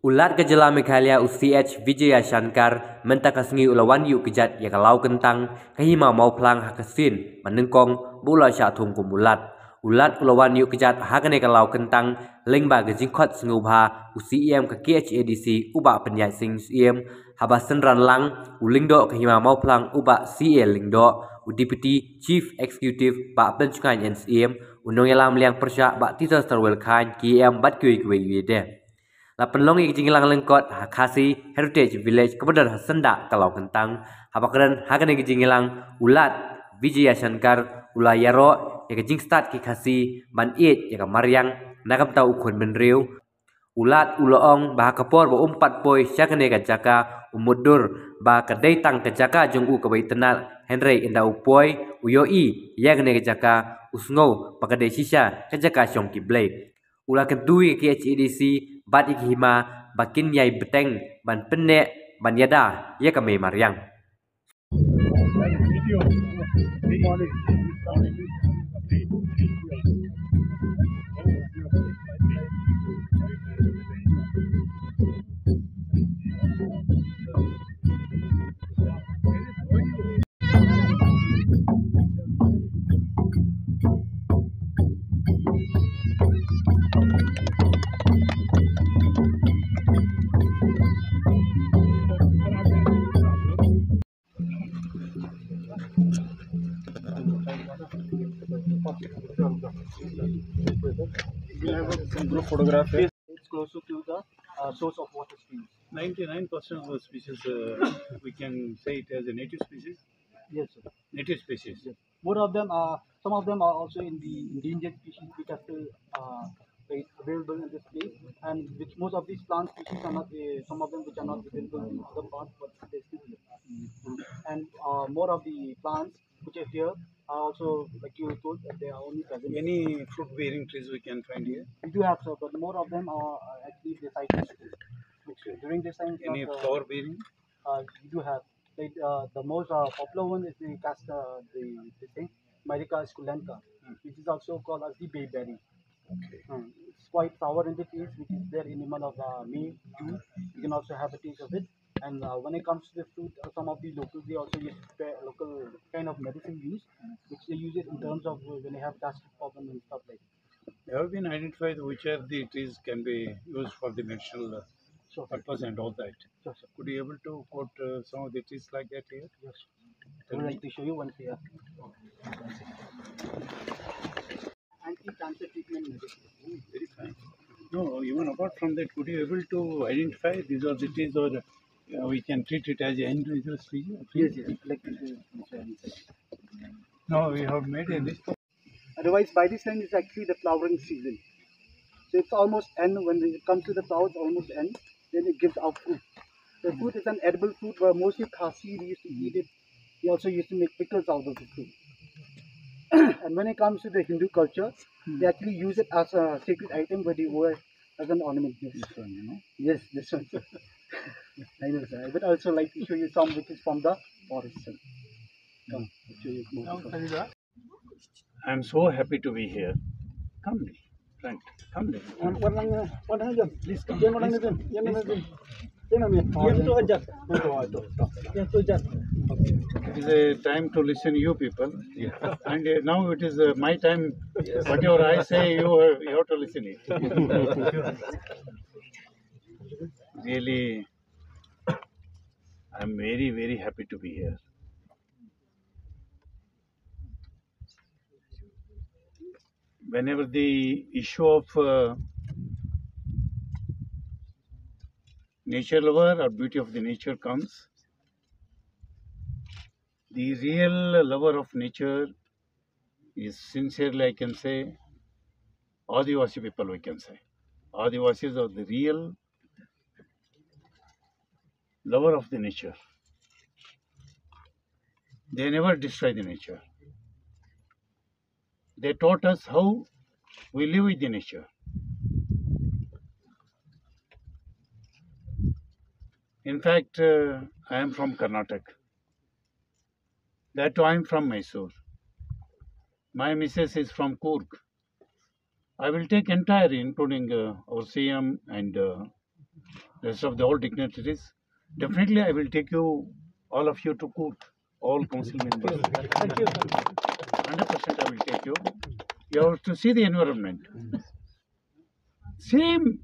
Ulat ke Jylla Meghalaya UCH Vijaya Shankar menta kasngi ulawan yu kejat ya kalau Kyntang kahima mau pelang hakasin menengkong bula sya thung kum ulat ulawan yu kejat hakane kalau Kyntang lengba ke jingkot sengubha UCM ke KHADC uba penyat sing CM habasen ran lang ulingdo kahima mau pelang uba CL lingdo Deputy Chief Executive ba pencungan NCM unong yalam liang persya ba tita terwel khan KM bat kui de la penlong ik jinglang lengkot Khasi Heritage Village kebenar senda kalau Kyntang habakran hagan ik jinglang ulat Vijaya Shankar ulayaro ya jing start ki Khasi ban it ya maryang nakam tau ukun benriu ulat uloong bah kapor ba umpat poi syakane ka jaka umudur ba kadai tang ka jaka jung u ka bai tenal Henry inda upoi uyoi yagne ka jaka usngau pakadai sisa ka jaka syong ki blade ula kedui ki HEDC bat ikhima bakin yai beteng ban penne ban yada ya kame maryang We have some group photograph. It's closer to the source of water streams. 99% of the species, we can say it as a native species. Yes, sir. Native species. Yes. More of them are, some of them are also in the endangered species which are still available in this place, and which most of these plant species are not, some of them which are not available in other parts, but they still live. And more of the plants which are here are also, like you told, that they are only present. Any fruit-bearing trees we can find here? We do have, sir, but more of them are actually the citrus trees. Okay. During this time, any flower-bearing? We do have. Like, the most popular one is the the thing, Myrica esculenta, which is also called as the bayberry. Okay. It's quite sour in the taste, which is there in the month of May, June. You can also have a taste of it. And when it comes to the fruit, some of the locals, they also use local kind of medicine use, which they use it in terms of when they have gastric problem and stuff like that. Have been identified which are the trees can be used for the medicinal purpose and all that. Sure, sir. Could you able to quote some of the trees like that here? Yes. I would like to show you one here. Anti-cancer treatment medicine. Very fine. No, even apart from that, could you able to identify these are the trees, or we can treat it as an individual species? Yes, yes. Like no, we have made a list. Otherwise, by this time it's actually the flowering season. So it's almost end. When it comes to the flowers, almost end. Then it gives out fruit. The fruit is an edible fruit where mostly Khasi used to eat it. He also used to make pickles out of the fruit. And when it comes to the Hindu culture, they actually use it as a sacred item where they wear as an ornament. Yes. This one, you know? Yes, this one. I know, sir. I would also like to show you some which is from the forest. Sir. Come, I'll show you more. I am so happy to be here. Come, friend. Come, please come. It is a time to listen you people, and now it is my time. Yes. Whatever I say, you have to listen it. Really, I am very, very happy to be here. Whenever the issue of nature lover or beauty of the nature comes, the real lover of nature is sincerely, I can say, Adivasi people, we can say. Adivasis are the real lover of the nature. They never destroy the nature. They taught us how we live with the nature. In fact, I am from Karnataka. That too, I am from Mysore. My missus is from Coorg. I will take entire, including our CM and rest of the all dignitaries. Definitely, I will take you, all of you, to court, all council members. Thank you. 100% I will take you. You have to see the environment. Same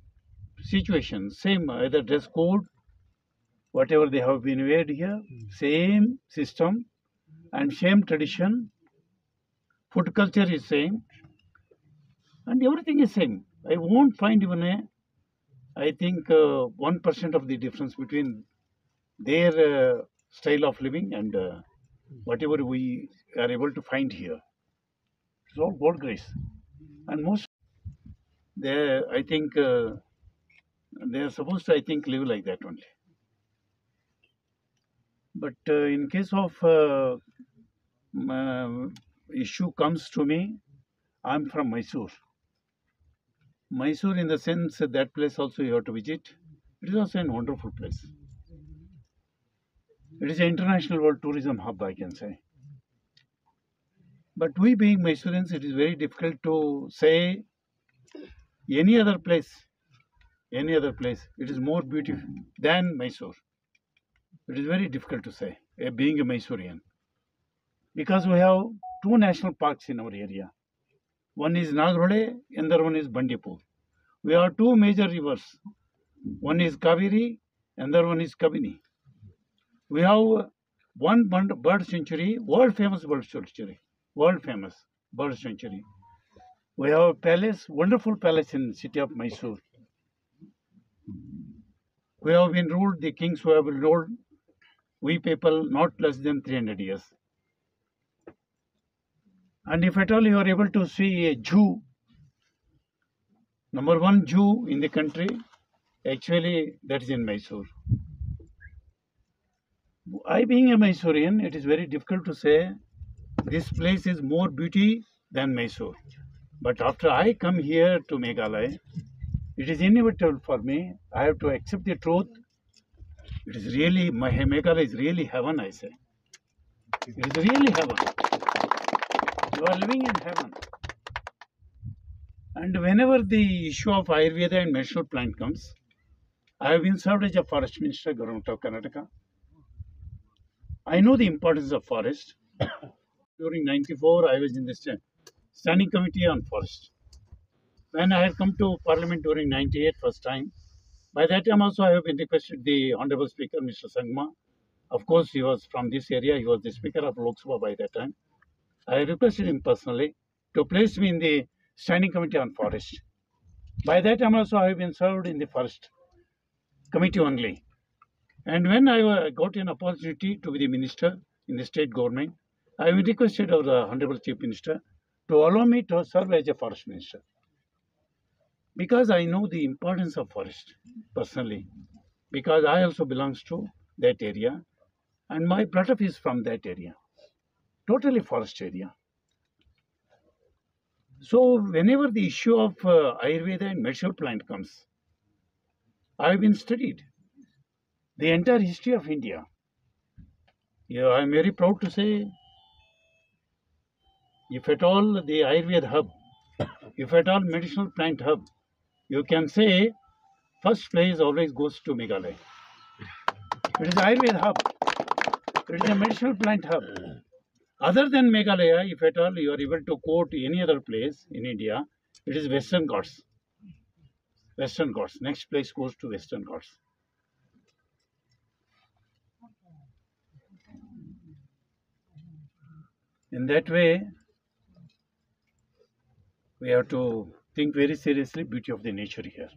situation, same either dress code, whatever they have been made here, same system and same tradition. Food culture is same, and everything is same. I won't find even I think 1% of the difference between their style of living and whatever we are able to find here. It's all God grace, and most I think they are supposed to, I think, live like that only. But in case of issue comes to me, I'm from Mysore. Mysore, in the sense that place also you have to visit. It is also a wonderful place. It is an international world tourism hub, I can say. But we being Mysoreans, it is very difficult to say any other place. It is more beautiful than Mysore. It is very difficult to say, being a Mysorean. Because we have two national parks in our area. One is Nagrode, another one is Bandipur. We have two major rivers. One is Kaveri, another one is Kabini. We have one bird sanctuary, world famous bird sanctuary. We have a palace, wonderful palace in the city of Mysore. We have been ruled, the kings who have been ruled, we people not less than 300 years. And if at all you are able to see a zoo, number one zoo in the country, actually that is in Mysore. I being a Mysorean, it is very difficult to say this place is more beauty than Mysore. But after I come here to Meghalaya, it is inevitable for me. I have to accept the truth. It is really, Meghalaya is really heaven, I say. It is really heaven. You are living in heaven. And whenever the issue of Ayurveda and medicinal plant comes, I have been served as a forest minister, Government of Karnataka. I know the importance of forest. During 94, I was in the standing committee on forest. When I had come to Parliament during 98 first time, by that time also I have been requested the Honorable Speaker, Mr. Sangma. Of course, he was from this area. He was the Speaker of Lok Sabha by that time. I requested him personally to place me in the Standing Committee on Forest. By that time also I have been served in the Forest Committee only. And when I got an opportunity to be the minister in the state government, I requested of the Honorable Chief Minister to allow me to serve as a forest minister. Because I know the importance of forest personally. Because I also belongs to that area. And my brother is from that area. Totally forest area. So whenever the issue of Ayurveda and medicinal plant comes, I have been studied the entire history of India. Yeah, I am very proud to say, if at all the Ayurveda hub, if at all medicinal plant hub, you can say first place always goes to Meghalaya. It is Ayurveda hub. It is a medicinal plant hub. Other than Meghalaya, if at all you are able to quote any other place in India, it is Western Ghats. Western Ghats. Next place goes to Western Ghats. In that way, we have to think very seriously beauty of the nature here.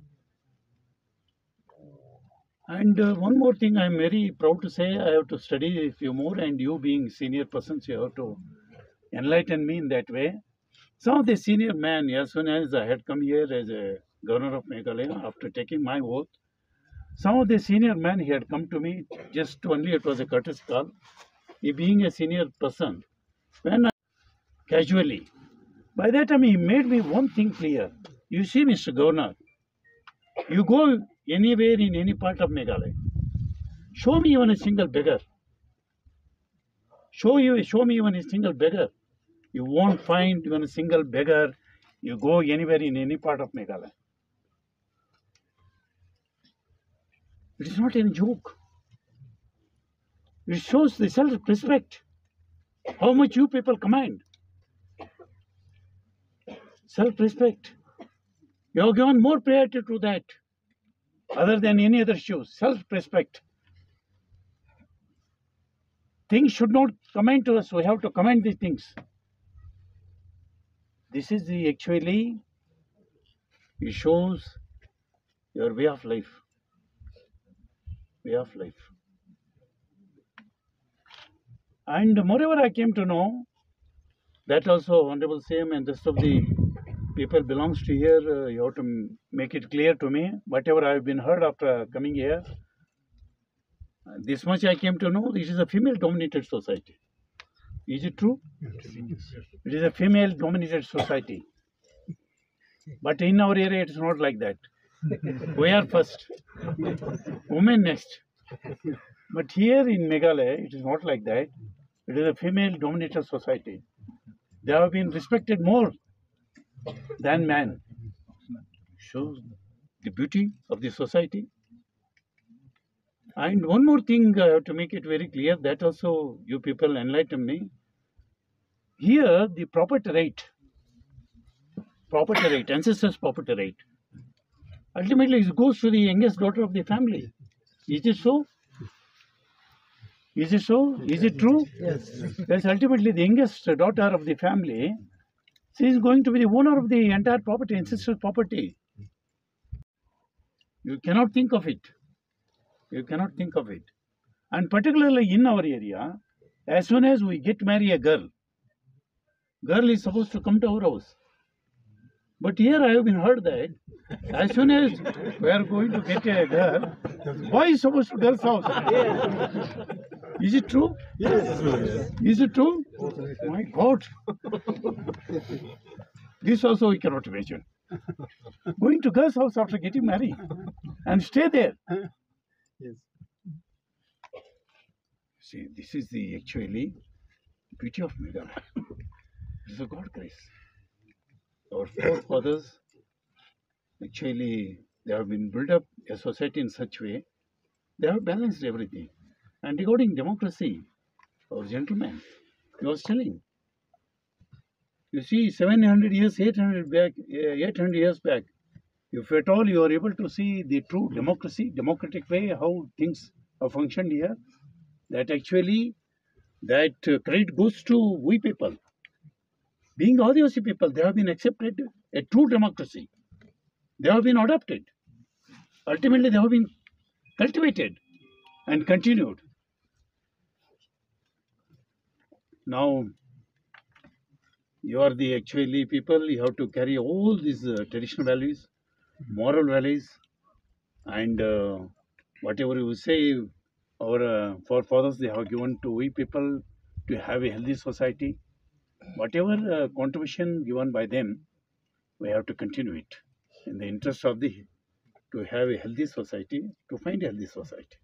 And one more thing I am very proud to say, I have to study a few more, and you being senior persons, you have to enlighten me in that way. Some of the senior men, as soon as I had come here as a governor of Meghalaya, after taking my oath, some of the senior men, he had come to me, just only it was a courtesy call. He being a senior person, when I casually, by that time he made me one thing clear. You see, Mr. Governor, you go anywhere in any part of Meghalaya, show me even a single beggar. Show me even a single beggar. You won't find even a single beggar. You go anywhere in any part of Meghalaya. It is not any joke. It shows the self-respect. How much you people command. Self-respect. You have given more priority to that other than any other issues. Self-respect. Things should not command to us. We have to command these things. This is the actually, it shows your way of life. Way of life. And moreover, I came to know that also Honorable Sam and rest of the people belongs to here. You have to make it clear to me. Whatever I have been heard after coming here, this much I came to know. This is a female-dominated society. Is it true? It is a female-dominated society. But in our area, it is not like that. We are first. Women next. But here in Meghalaya, it is not like that. It is a female-dominated society. They have been respected more than man. Shows the beauty of the society. And one more thing I have to make it very clear, that also you people enlighten me. Here, the property right, ancestors' property right, ultimately it goes to the youngest daughter of the family. Is it so? Is it so? Is it true? Yes. Yes, ultimately the youngest daughter of the family, she is going to be the owner of the entire property, ancestral property. You cannot think of it. You cannot think of it. And particularly in our area, as soon as we get marry a girl is supposed to come to our house. But here I have been heard that as soon as we are going to get a girl, boy is supposed to girl's house. Is it true? Yes. Is it true? My God. This also we cannot imagine. Going to girl's house after getting married and stay there. Yes. See, this is the actually beauty of Meghalaya. This is a God grace. Our forefathers, actually, they have been built up a society in such way, they have balanced everything. And regarding democracy, our gentleman, he was telling, you see, 700 years, 800 years back, if at all you are able to see the true democracy, democratic way, how things have functioned here, that actually, that credit goes to we people. Being Adivasi people, they have been accepted a true democracy. They have been adopted. Ultimately, they have been cultivated and continued. Now, you are the actually people, you have to carry all these traditional values, moral values, and whatever you say, our forefathers, they have given to we people to have a healthy society. Whatever contribution given by them, we have to continue it in the interest of the to have a healthy society, to find a healthy society.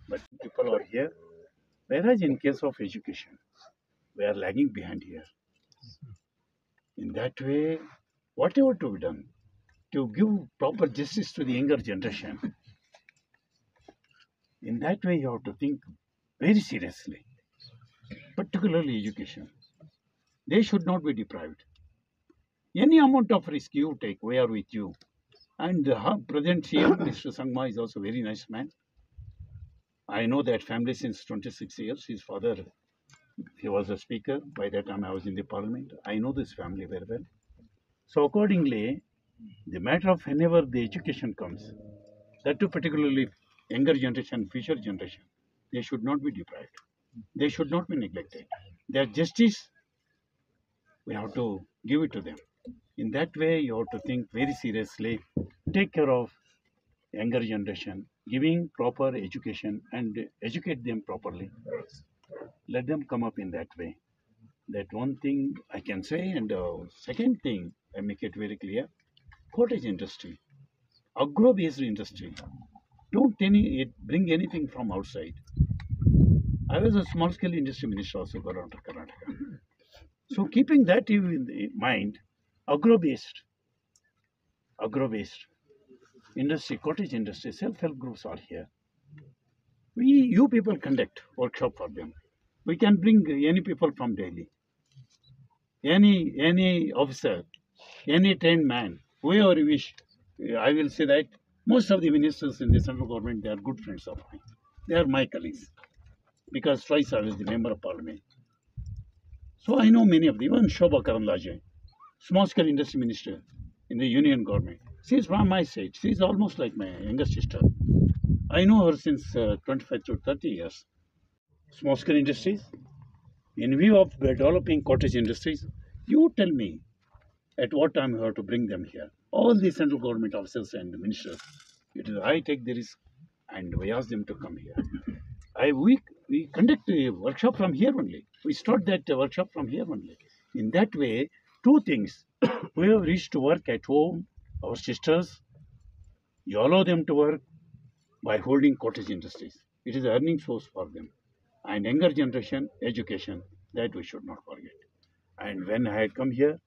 But people are here, whereas in case of education, we are lagging behind here. In that way, whatever to be done, to give proper justice to the younger generation, in that way you have to think very seriously, particularly education. They should not be deprived. Any amount of risk you take, we are with you. And President CM, Mr. Sangma, is also a very nice man. I know that family since 26 years. His father, he was a speaker. By that time, I was in the parliament. I know this family very well. So accordingly, the matter of whenever the education comes, that too particularly younger generation, future generation, they should not be deprived. They should not be neglected. Their justice, we have to give it to them. In that way, you have to think very seriously, take care of younger generation, giving proper education and educate them properly. Let them come up in that way. That one thing I can say. And second thing, I make it very clear, cottage industry, agro-based industry. Don't bring anything from outside. I was a small-scale industry minister also around Karnataka. So keeping that in mind, agro-based industry, cottage industry, self-help groups are here. You people conduct workshop for them. We can bring any people from Delhi, any officer, any trained man, whoever you wish. I will say that most of the ministers in the central government, they are good friends of mine. They are my colleagues because twice I was the member of parliament. So I know many of them. Even Shobha Karandaje, small scale industry minister in the union government. She is from my state. She is almost like my younger sister. I know her since 25 to 30 years. Small scale industries, in view of developing cottage industries, you tell me at what time you have to bring them here. All the central government officers and ministers, it is I take the risk and we ask them to come here. We conduct a workshop from here only. We start that workshop from here only. In that way, two things. We have reached to work at home, our sisters, you allow them to work by holding cottage industries. It is an earning source for them. And younger generation, education, that we should not forget. And when I had come here,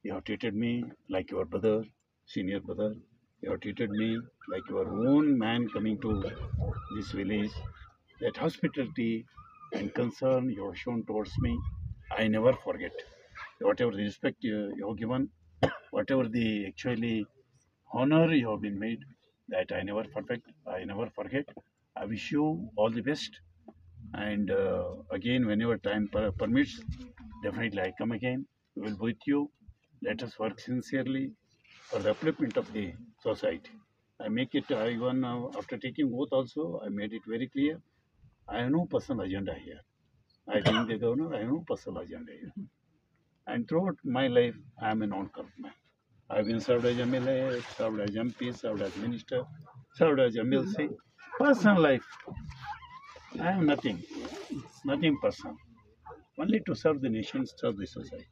you have treated me like your brother, senior brother. You have treated me like your own man coming to this village. That hospitality and concern you have shown towards me, I never forget. Whatever the respect you have given, whatever the actually honor you have been made, that I never forget. I wish you all the best. And again, whenever time permits, definitely I come again. We will be with you. Let us work sincerely for the upliftment of the society. I make it, even after taking oath also, I made it very clear. I have no personal agenda here. I being the governor, I have no personal agenda here. And throughout my life, I am a non-corrupt man. I've been served as MLA, served as MP, served as minister, served as MLC. Personal life, I have nothing personal. Only to serve the nation, serve the society.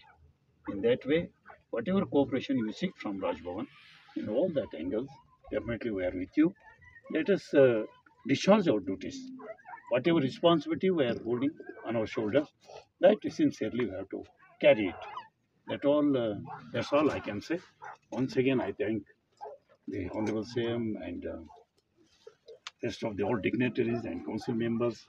In that way, whatever cooperation you seek from Raj Bhavan, in all that angles, definitely we are with you. Let us discharge our duties. Whatever responsibility we are holding on our shoulders, that sincerely we have to carry it. That's all I can say. Once again, I thank the Honorable CM and rest of the all dignitaries and council members